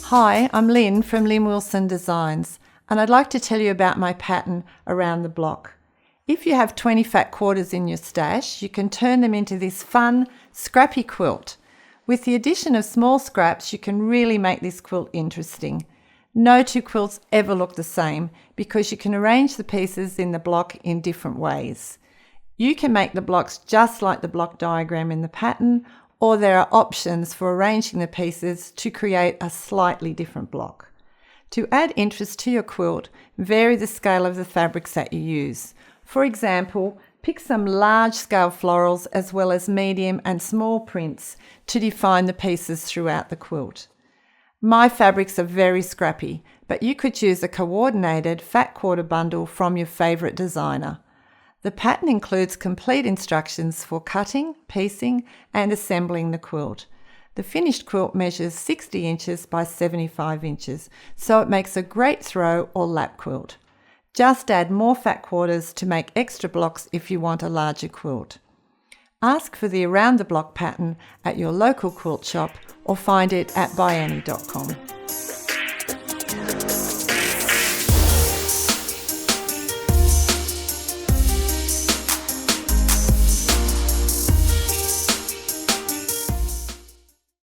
Hi, I'm Lynn from Lynn Wilson Designs, and I'd like to tell you about my pattern around the block. If you have 20 fat quarters in your stash, you can turn them into this fun, scrappy quilt. With the addition of small scraps, you can really make this quilt interesting. No two quilts ever look the same because you can arrange the pieces in the block in different ways. You can make the blocks just like the block diagram in the pattern, or there are options for arranging the pieces to create a slightly different block. To add interest to your quilt, vary the scale of the fabrics that you use. For example, pick some large-scale florals as well as medium and small prints to define the pieces throughout the quilt. My fabrics are very scrappy, but you could use a coordinated fat quarter bundle from your favourite designer. The pattern includes complete instructions for cutting, piecing and assembling the quilt. The finished quilt measures 60 inches by 75 inches, so it makes a great throw or lap quilt. Just add more fat quarters to make extra blocks if you want a larger quilt. Ask for the around the block pattern at your local quilt shop or find it at byannie.com.